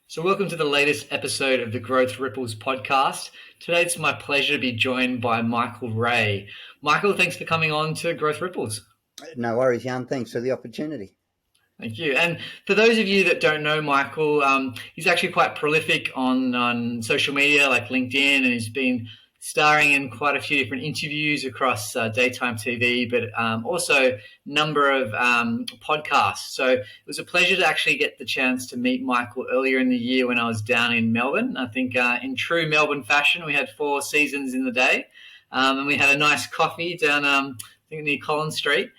So, welcome to the latest episode of the Growth Ripples podcast. Today, it's my pleasure to be joined by Michael Ray. Michael, thanks for coming on to Growth Ripples. No worries, Jan. Thanks for the opportunity. Thank you. And for those of you that don't know Michael, he's actually quite prolific on social media like LinkedIn, and he's been starring in quite a few different interviews across daytime TV, but also a number of podcasts. So it was a pleasure to actually get the chance to meet Michael earlier in the year when I was down in Melbourne. I think in true Melbourne fashion, we had 4 seasons in the day, and we had a nice coffee down, I think, near Collins Street.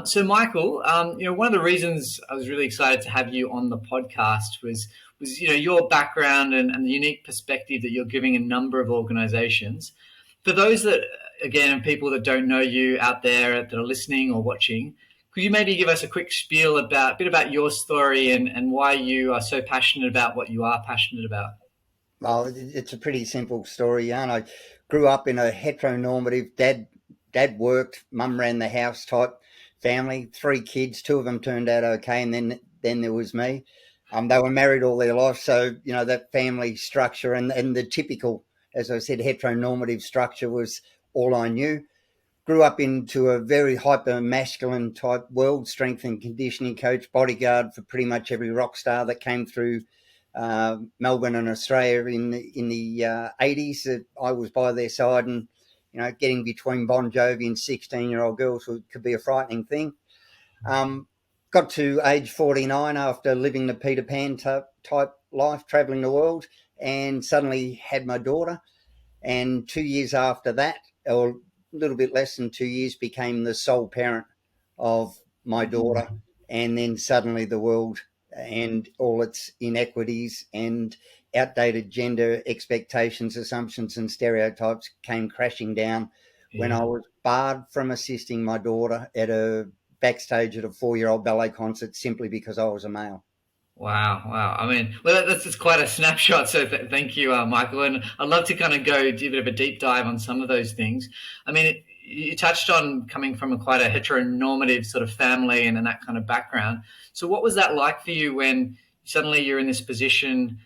So, Michael, one of the reasons I was really excited to have you on the podcast was your background and the unique perspective that you're giving a number of organisations. For those that, again, people that don't know you out there that are listening or watching, could you maybe give us a quick spiel a bit about your story and why you are so passionate about what you are passionate about? Well, it's a pretty simple story, Jan. I grew up in a heteronormative dad worked, mum ran the house type family, 3 kids, 2 of them turned out okay, and then there was me. They were married all their life, so that family structure and the typical, as I said, heteronormative structure was all I knew. Grew up into a very hyper masculine type world, strength and conditioning coach, bodyguard for pretty much every rock star that came through Melbourne and Australia in the 80s. I was by their side, and getting between Bon Jovi and 16-year-old girls could be a frightening thing. Got to age 49 after living the Peter Pan type life, traveling the world, and suddenly had my daughter. And 2 years after that, or a little bit less than 2 years, became the sole parent of my daughter. And then suddenly the world and all its inequities and outdated gender expectations, assumptions and stereotypes came crashing down when I was barred from assisting my daughter at a backstage at a 4-year-old ballet concert simply because I was a male. Wow. I mean, well, that's just quite a snapshot. So thank you, Michael. And I'd love to kind of do a bit of a deep dive on some of those things. I mean, you touched on coming from quite a heteronormative sort of family and that kind of background. So what was that like for you when suddenly you're in this position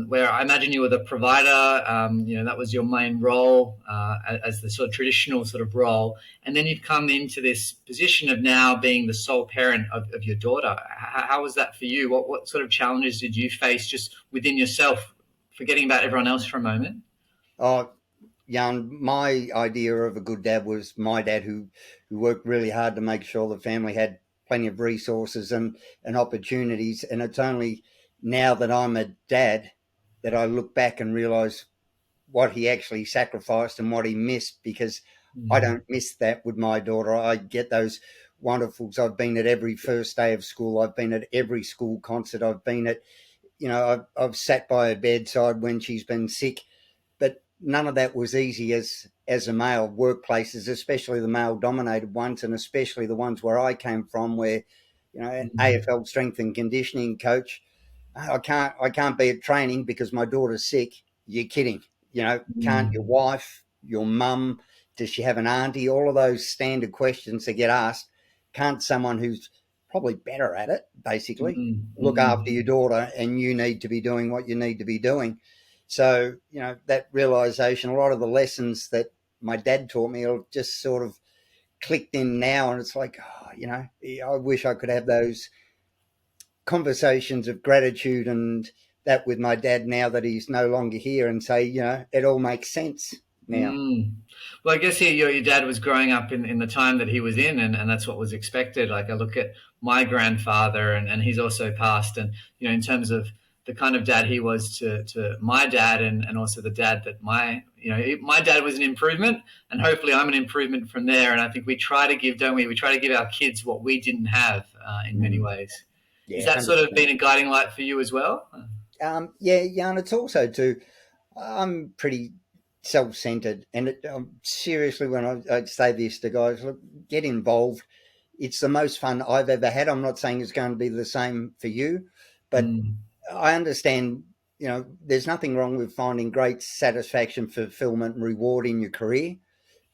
where I imagine you were the provider, that was your main role as the sort of traditional sort of role. And then you've come into this position of now being the sole parent of your daughter. How was that for you? What sort of challenges did you face just within yourself, forgetting about everyone else for a moment? Oh, Jan, my idea of a good dad was my dad who worked really hard to make sure the family had plenty of resources and opportunities. And it's only now that I'm a dad that I look back and realize what he actually sacrificed and what he missed, because I don't miss that with my daughter. I get those wonderfuls. I've been at every first day of school. I've been at every school concert. I've been at, I've sat by her bedside when she's been sick, but none of that was easy as a male. Workplaces, especially the male dominated ones, and especially the ones where I came from, where, an AFL strength and conditioning coach, I can't be at training because my daughter's sick. You're kidding. Can't your wife, your mum, does she have an auntie? All of those standard questions that get asked. Can't someone who's probably better at it, basically, look after your daughter, and you need to be doing what you need to be doing? So, that realization, a lot of the lessons that my dad taught me have just sort of clicked in now. And it's like, I wish I could have those conversations of gratitude and that with my dad now that he's no longer here, and say, it all makes sense now. Well, I guess your dad was growing up in the time that he was in, and that's what was expected. Like I look at my grandfather, and he's also passed, and in terms of the kind of dad he was to my dad, and also the dad that my dad was an improvement, and hopefully I'm an improvement from there. And I think we try to give, don't we? We try to give our kids what we didn't have in many ways. Yeah, Is that 100%. sort of been a guiding light for you as well? Yeah, and it's also too, I'm pretty self-centered, and seriously, when I say this to guys, look, get involved. It's the most fun I've ever had. I'm not saying it's going to be the same for you, but I understand, there's nothing wrong with finding great satisfaction, fulfillment, and reward in your career.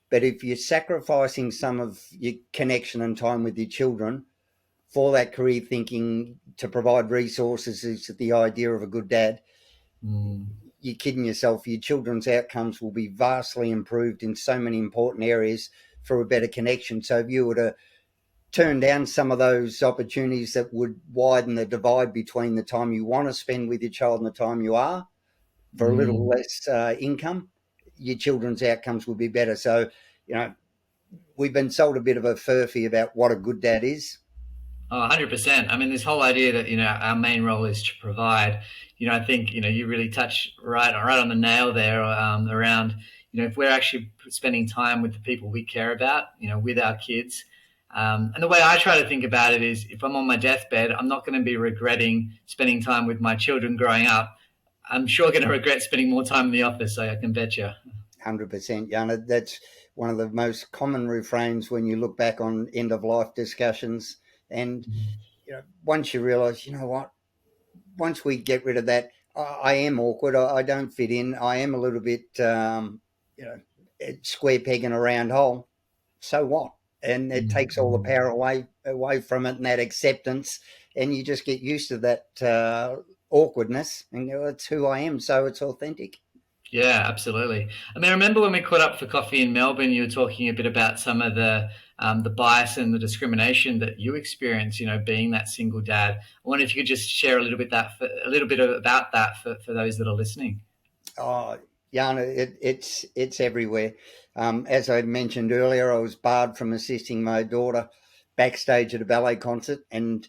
But if you're sacrificing some of your connection and time with your children for that career thinking to provide resources is the idea of a good dad. Mm. You're kidding yourself. Your children's outcomes will be vastly improved in so many important areas for a better connection. So if you were to turn down some of those opportunities that would widen the divide between the time you want to spend with your child and the time you are, for a little Mm. less income, your children's outcomes will be better. So, you know, we've been sold a bit of a furphy about what a good dad is. Oh, 100%. I mean, this whole idea that, our main role is to provide, I think, you really touch right on the nail there, around, if we're actually spending time with the people we care about, with our kids. And the way I try to think about it is if I'm on my deathbed, I'm not going to be regretting spending time with my children growing up. I'm sure going to regret spending more time in the office, so I can bet you. 100%, Jana. That's one of the most common refrains when you look back on end of life discussions. And, once you realize, you know what, once we get rid of that, I am awkward. I don't fit in. I am a little bit, you know, square peg in a round hole. So what? And it takes all the power away from it and that acceptance, and you just get used to that awkwardness, and it's who I am. So it's authentic. Yeah, absolutely. I mean, I remember when we caught up for coffee in Melbourne, you were talking a bit about some of the bias and the discrimination that you experience, being that single dad. I wonder if you could just share a little bit about that for those that are listening. Oh, Jana, it's everywhere. As I mentioned earlier, I was barred from assisting my daughter backstage at a ballet concert, and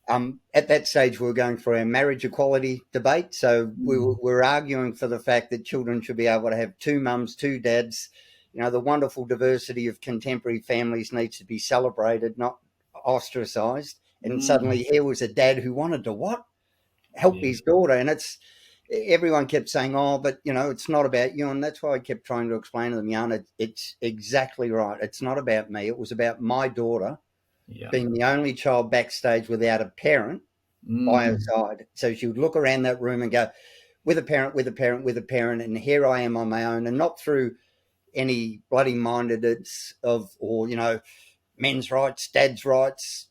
Mm. at that stage, we were going for our marriage equality debate. So Mm. we were arguing for the fact that children should be able to have two mums, two dads. The wonderful diversity of contemporary families needs to be celebrated, not ostracised. And Mm. suddenly here was a dad who wanted to what? Help Yeah. his daughter. And everyone kept saying, oh, but, it's not about you. And that's why I kept trying to explain to them, Jan, it's exactly right. It's not about me. It was about my daughter Yeah. being the only child backstage without a parent by her Mm. side. So she would look around that room and go, with a parent, with a parent, with a parent, and here I am on my own, and not through any bloody mindedness or men's rights, dad's rights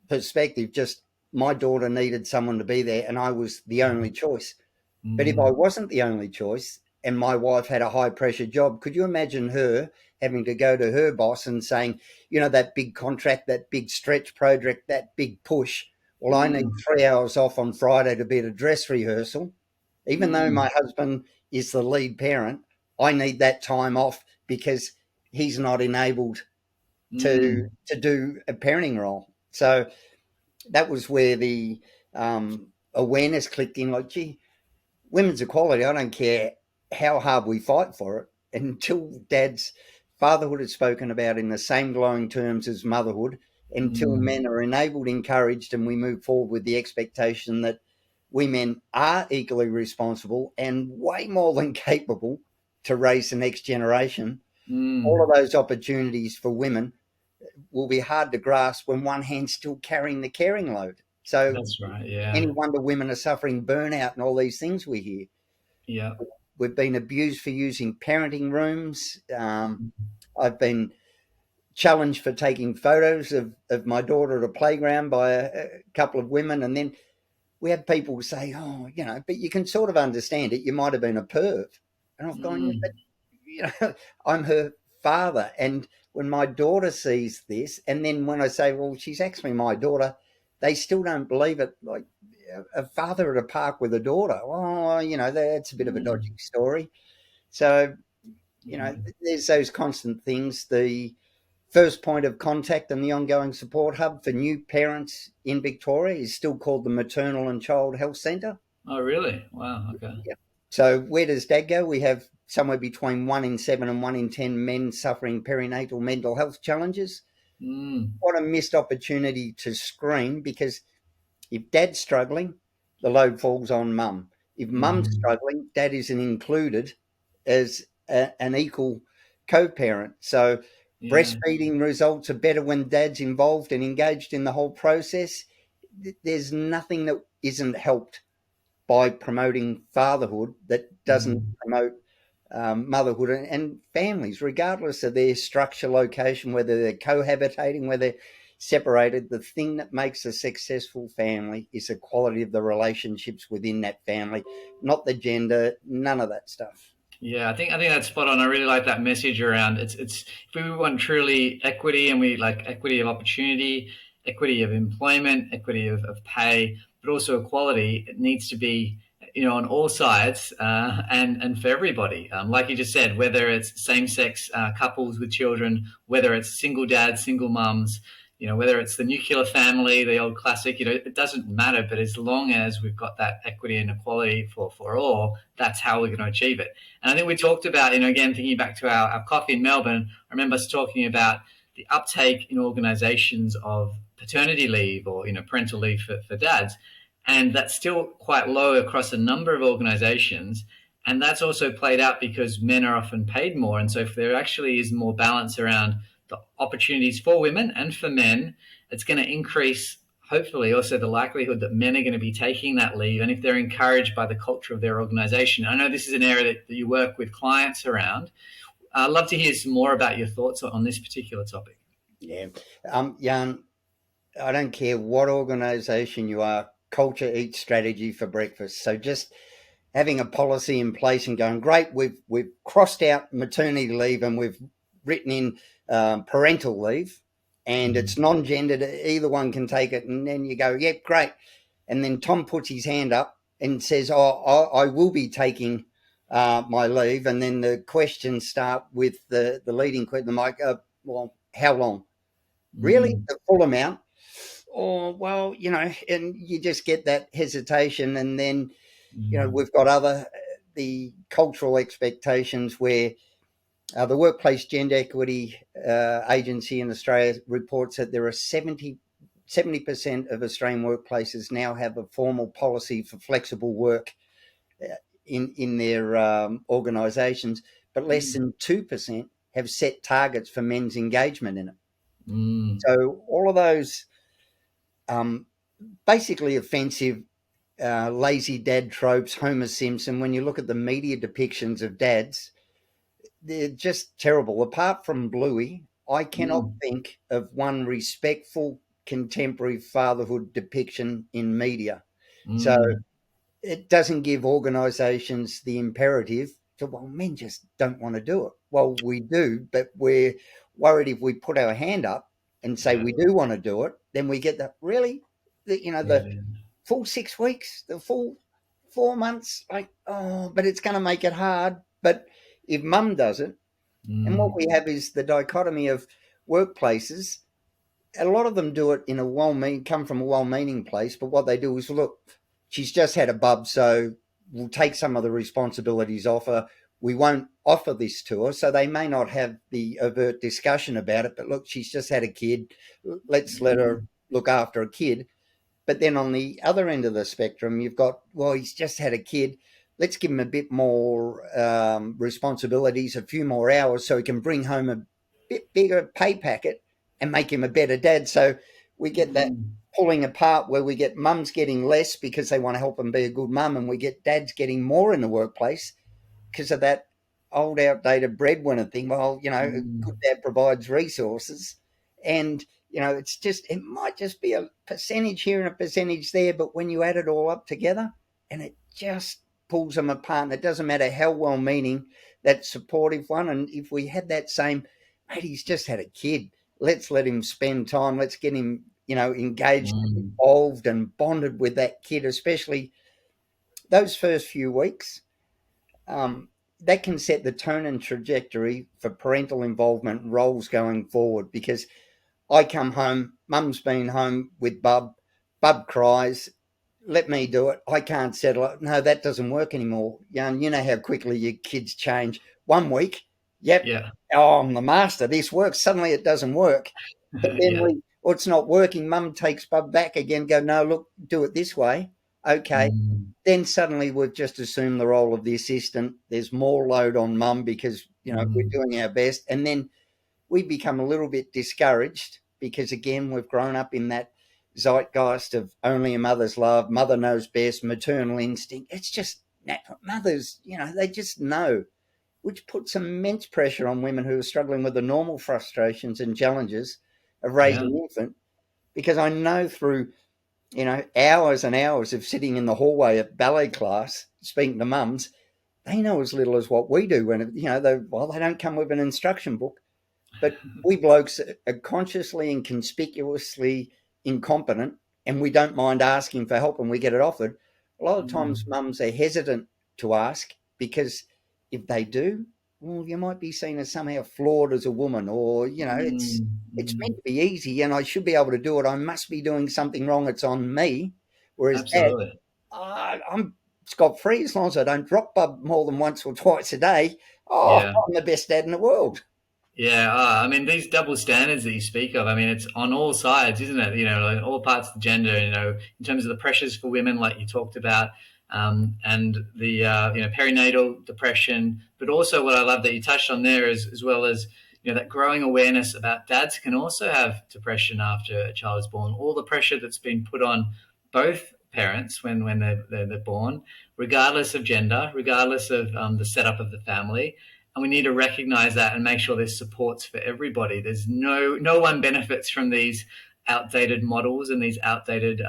perspective. Just my daughter needed someone to be there, and I was the only choice. But if I Mm. wasn't the only choice, and my wife had a high pressure job, could you imagine her having to go to her boss and saying, that big contract, that big stretch project, that big push? Well, I need Mm. 3 hours off on Friday to be at a dress rehearsal. Even though Mm. my husband is the lead parent, I need that time off because he's not enabled to Mm. to do a parenting role. So that was where the awareness clicked in. Like, gee, women's equality, I don't care how hard we fight for it, until dad's fatherhood is spoken about in the same glowing terms as motherhood, until Mm. men are enabled, encouraged, and we move forward with the expectation that we men are equally responsible and way more than capable to raise the next generation. All Mm. of those opportunities for women will be hard to grasp when one hand's still carrying the caring load. So, That's right. Yeah. any wonder women are suffering burnout and all these things we hear. Yeah. We've been abused for using parenting rooms. I've been challenged for taking photos of my daughter at a playground by a couple of women. And then we have people say, oh, but you can sort of understand it. You might have been a perv. And I've gone, yeah, but, Mm. I'm her father. And when my daughter sees this, and then when I say, well, she's actually my daughter, they still don't believe it. Like, a father at a park with a daughter. Oh, that's a bit of a dodgy Mm. story. So, there's those constant things. The first point of contact and the ongoing support hub for new parents in Victoria is still called the Maternal and Child Health Centre. Oh, really? Wow. Okay. Yep. So where does Dad go? We have somewhere between 1 in 7 and 1 in 10 men suffering perinatal mental health challenges. Mm. What a missed opportunity to screen, because if Dad's struggling, the load falls on Mum. If Mum's Mm. struggling, Dad isn't included as an equal co-parent. So Yeah. breastfeeding results are better when Dad's involved and engaged in the whole process. There's nothing that isn't helped by promoting fatherhood that doesn't Mm. promote motherhood and families, regardless of their structure, location, whether they're cohabitating, whether separated. The thing that makes a successful family is the quality of the relationships within that family, not the gender, none of that stuff. Yeah, I think that's spot on. I really like that message around it's if we want truly equity and we like equity of opportunity, equity of employment, equity of pay, but also equality, it needs to be on all sides and for everybody. Like you just said, whether it's same sex couples with children, whether it's single dads, single mums, whether it's the nuclear family, the old classic, it doesn't matter. But as long as we've got that equity and equality for all, that's how we're going to achieve it. And I think we talked about, again, thinking back to our coffee in Melbourne, I remember us talking about the uptake in organizations of paternity leave or, parental leave for dads. And that's still quite low across a number of organizations. And that's also played out because men are often paid more. And so if there actually is more balance around the opportunities for women and for men, it's going to increase hopefully also the likelihood that men are going to be taking that leave. And if they're encouraged by the culture of their organization, I know this is an area that you work with clients around. I'd love to hear some more about your thoughts on this particular topic. Yeah. Jan, I don't care what organisation you are, culture eats strategy for breakfast. So just having a policy in place and going, great, we've crossed out maternity leave and we've written in parental leave, and it's non-gendered. Either one can take it, and then you go, yep, great. And then Tom puts his hand up and says, oh, I will be taking my leave. And then the questions start with the leading question. I'm like, well, how long? Really? Mm, The full amount? Or, well, and you just get that hesitation. And then, mm, we've got the cultural expectations where the Workplace Gender Equity Agency in Australia reports that there are 70% of Australian workplaces now have a formal policy for flexible work in their organisations, but less mm, than 2% have set targets for men's engagement in it. mm, So all of those basically offensive lazy dad tropes, Homer Simpson, when you look at the media depictions of dads, they're just terrible. Apart from Bluey, I cannot mm, think of one respectful contemporary fatherhood depiction in media. So mm. it doesn't give organisations the imperative to, well, men just don't want to do it. Well, we do, but we're worried if we put our hand up and say Yeah, we do want to do it, then we get yeah, the yeah. full 6 weeks, the full 4 months, like, oh, but it's going to make it hard. But if mum does it, and what we Mm, have is the dichotomy of workplaces. A lot of them do it in a come from a well-meaning place, but what they do is, look, she's just had a bub, so we'll take some of the responsibilities off her. We won't offer this to her, so they may not have the overt discussion about it. But look, she's just had a kid. Let's let her mm, look after a kid. But then on the other end of the spectrum, you've got, well, he's just had a kid. Let's give him a bit more responsibilities, a few more hours, so he can bring home a bit bigger pay packet and make him a better dad. So we get that mm, pulling apart where we get mums getting less because they want to help them be a good mum, and we get dads getting more in the workplace because of that old outdated breadwinner thing. Well, a good mm, dad provides resources, and it might just be a percentage here and a percentage there, but when you add it all up together, and it just pulls them apart, and it doesn't matter how well meaning that supportive one. And if we had that same, mate, he's just had a kid, let's let him spend time, let's get him engaged, mm. involved and bonded with that kid, especially those first few weeks. That can set the tone and trajectory for parental involvement roles going forward, because I come home, mum's been home with Bub cries, let me do it. I can't settle it. No, that doesn't work anymore. You know how quickly your kids change. 1 week, yep, Yeah, oh, I'm the master. This works. Suddenly it doesn't work. But then yeah. it's not working. Mum takes Bub back again, go, no, look, do it this way. Okay. Mm, Then suddenly we've just assumed the role of the assistant. There's more load on mum because, we're mm, doing our best. And then we become a little bit discouraged because, again, we've grown up in that zeitgeist of only a mother's love, mother knows best, maternal instinct. It's just natural. Mothers, they just know, which puts immense pressure on women who are struggling with the normal frustrations and challenges of yeah. raising an infant. because I know through, hours and hours of sitting in the hallway at ballet class, speaking to mums, they know as little as what we do. When they don't come with an instruction book, but we blokes are consciously and conspicuously incompetent, and we don't mind asking for help, and we get it offered. A lot of times, Mm, mums are hesitant to ask because if they do, well, you might be seen as somehow flawed as a woman, or mm, it's mm. meant to be easy, and I should be able to do it. I must be doing something wrong. It's on me. Whereas dad, Absolutely. I'm scot free as long as I don't drop bub more than once or twice a day. Oh, Yeah. I'm the best dad in the world. Yeah, I mean these double standards that you speak of. I mean, it's on all sides, isn't it? Like all parts of the gender. In terms of the pressures for women, like you talked about, and the perinatal depression. But also, what I love that you touched on there is, as well as that growing awareness about dads can also have depression after a child is born. All the pressure that's been put on both parents when they're born, regardless of gender, regardless of the setup of the family, and we need to recognize that and make sure there's supports for everybody. There's no one benefits from these outdated models and these outdated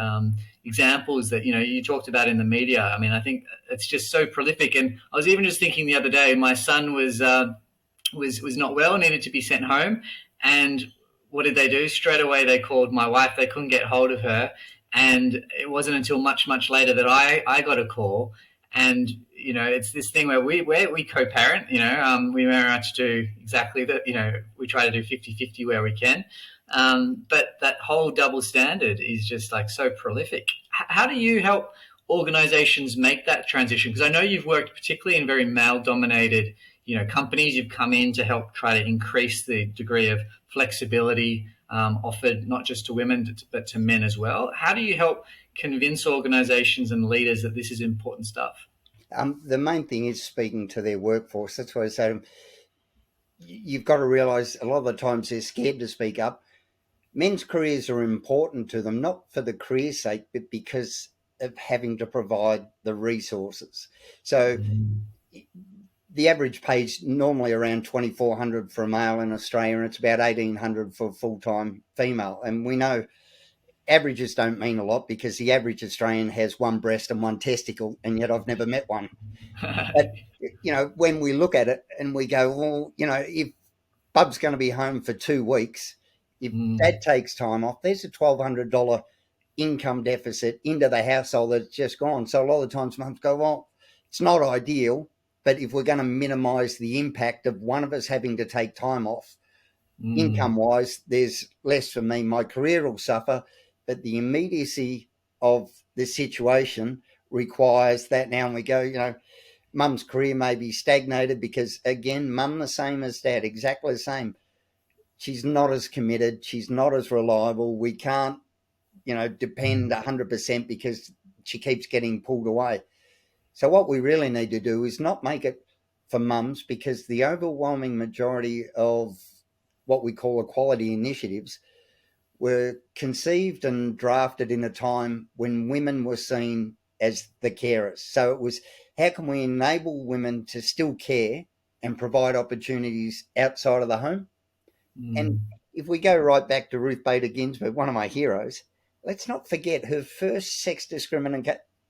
examples that you talked about in the media. I mean, I think it's just so prolific. And I was even just thinking the other day, my son was not well, needed to be sent home, and what did they do? Straight away, they called my wife. They couldn't get hold of her, and it wasn't until much later that I got a call. And it's this thing where we co-parent. We very much do exactly that. We try to do 50-50 where we can. But that whole double standard is just like so prolific. How do you help organizations make that transition? Because I know you've worked particularly in very male dominated companies. You've come in to help try to increase the degree of flexibility offered not just to women but to men as well. How do you help convince organizations and leaders that this is important stuff? The main thing is speaking to their workforce. That's why I say to them, you've got to realise a lot of the times they're scared to speak up. Men's careers are important to them, not for the career's sake, but because of having to provide the resources. So Mm. the average pay is normally around 2,400 for a male in Australia, and it's about 1,800 for a full-time female. And we know averages don't mean a lot because the average Australian has one breast and one testicle, and yet I've never met one. But when we look at it and we go, well, if Bub's going to be home for 2 weeks, if Dad Mm, takes time off, there's a $1,200 income deficit into the household that's just gone. So a lot of the times mums go, well, it's not ideal, but if we're going to minimise the impact of one of us having to take time off, income mm, wise, there's less for me. My career will suffer, but the immediacy of the situation requires that now. And we go, mum's career may be stagnated because, again, mum the same as dad, exactly the same. She's not as committed. She's not as reliable. We can't, depend 100% because she keeps getting pulled away. So what we really need to do is not make it for mums, because the overwhelming majority of what we call equality initiatives were conceived and drafted in a time when women were seen as the carers. So it was, how can we enable women to still care and provide opportunities outside of the home? And mm, if we go right back to Ruth Bader Ginsburg, one of my heroes, let's not forget her first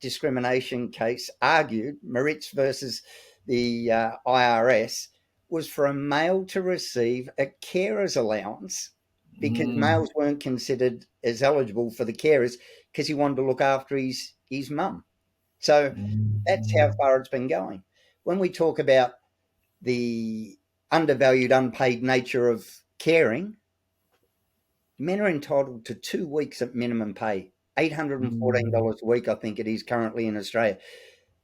discrimination case, argued, Moritz versus the IRS, was for a male to receive a carer's allowance because mm, males weren't considered as eligible for the carers because he wanted to look after his mum. So mm, that's how mm, far it's been going. When we talk about the undervalued, unpaid nature of caring, men are entitled to 2 weeks at minimum pay, mm, $814 a week, I think it is currently in Australia.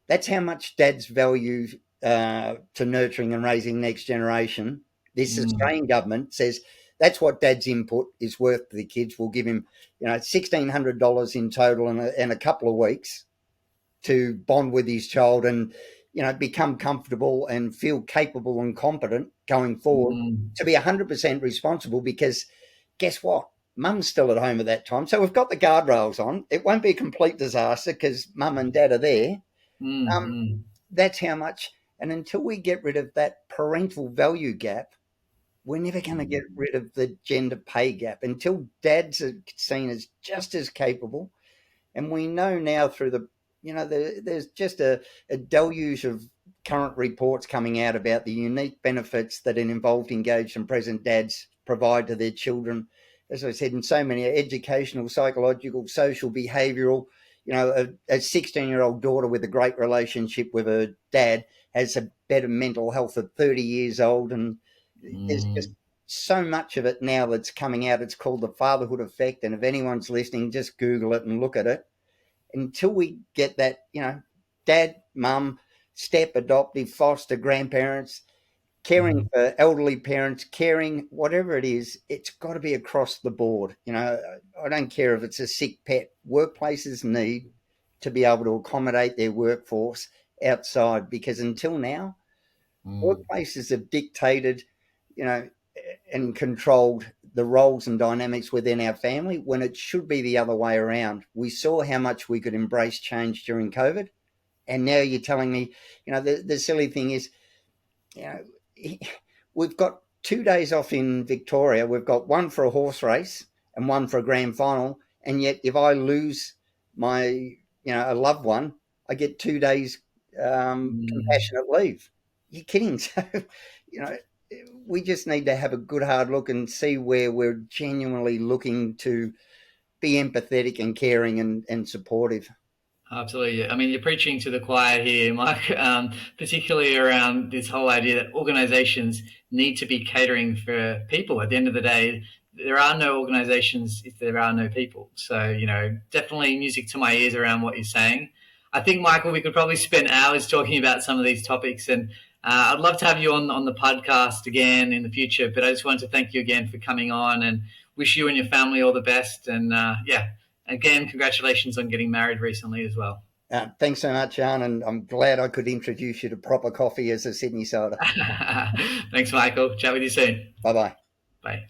That's how much dads value to nurturing and raising next generation. This mm, Australian government says that's what dad's input is worth to the kids. We'll give him, $1,600 in total in a couple of weeks to bond with his child and become comfortable and feel capable and competent going forward mm, to be 100% responsible, because guess what, mum's still at home at that time, so we've got the guardrails on. It won't be a complete disaster because mum and dad are there. mm, um, mm. that's how much. And until we get rid of that parental value gap, we're never going to get rid of the gender pay gap until dads are seen as just as capable. And we know now through there's just a deluge of current reports coming out about the unique benefits that an involved, engaged, and present dads provide to their children. As I said, in so many educational, psychological, social, behavioural. A 16-year-old daughter with a great relationship with her dad has a better mental health at 30 years old. And there's just Mm, so much of it now that's coming out. It's called the fatherhood effect. And if anyone's listening, just Google it and look at it. Until we get that, dad, mum, step, adoptive, foster, grandparents, caring mm, for elderly parents, caring, whatever it is, it's got to be across the board. I don't care if it's a sick pet. Workplaces need to be able to accommodate their workforce outside, because until now, mm. workplaces have dictated, you know, and controlled the roles and dynamics within our family when it should be the other way around. We saw how much we could embrace change during COVID, and now you're telling me, the silly thing is, you know, we've got 2 days off in Victoria. We've got one for a horse race and one for a grand final, and yet if I lose a loved one, I get 2 days Mm. compassionate leave. You're kidding? So, you know, we just need to have a good hard look and see where we're genuinely looking to be empathetic and caring and supportive. Absolutely. I mean, you're preaching to the choir here, Mike, particularly around this whole idea that organizations need to be catering for people. At the end of the day, there are no organizations if there are no people. So, definitely music to my ears around what you're saying. I think, Michael, we could probably spend hours talking about some of these topics, and I'd love to have you on the podcast again in the future. But I just wanted to thank you again for coming on and wish you and your family all the best. And yeah, again, congratulations on getting married recently as well. Thanks so much, Jan, and I'm glad I could introduce you to proper coffee as a Sydney soda. Thanks, Michael. Chat with you soon. Bye bye. Bye.